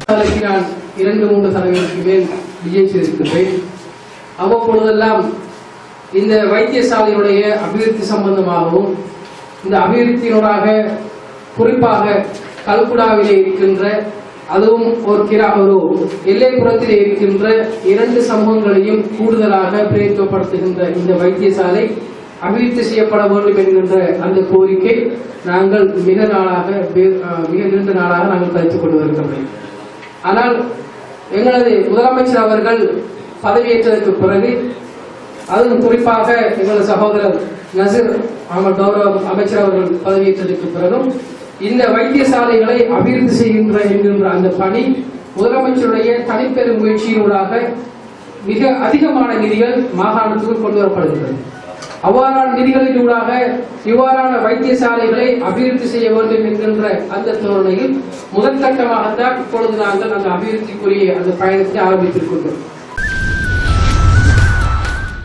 நான் 2-3 தடவைகளுக்கு மேல் விஜயித்திருக்கிறேன். அவ்வப்பொழுதெல்லாம் இந்த வைத்தியசாலையுடைய அபிவிருத்தி சம்பந்தமாகவும் இந்த அபிவிருத்தியினூடாக குறிப்பாக கல்குடாவிலே இருக்கின்ற அதுவும் ஒரு எல்லைப்புறத்திலே இருக்கின்ற 2 சமூகங்களையும் கூடுதலாக பிரதித்துவப்படுத்துகின்ற இந்த வைத்தியசாலை அபிவிருத்தி செய்யப்பட வேண்டும் என்கின்ற அந்த கோரிக்கை நாங்கள் மிக நீண்ட நாளாக நாங்கள் கருத்துக் கொண்டு வருகின்றோம். ஆனால் எங்களது முதலமைச்சர் அவர்கள் பதவியேற்றதற்கு பிறகு அதுவும் குறிப்பாக எங்களது சகோதரர் நசீர் அகமது கௌரவ அமைச்சர் அவர்கள் பதவியேற்றதற்கு பிறகும் இந்த வைத்தியசாலைகளை அபிவிருத்தி செய்கின்ற என்கின்ற அந்த பணி முதலமைச்சருடைய தனிப்பெரும் முயற்சியினூடாக மிக அதிகமான நிதிகள் மாகாணத்துக்கு கொண்டு வரப்படுகிறது. அவ்வாறான நிதிகளினூடாக இவ்வாறான வைத்தியசாலைகளை அபிவிருத்தி செய்ய வேண்டும் என்கின்ற அந்த தோரணையில் முதற்கட்டமாகத்தான் இப்பொழுது நாங்கள் அந்த அபிவிருத்திக்குரிய அந்த பயணத்தை ஆரம்பித்திருக்கின்றோம்.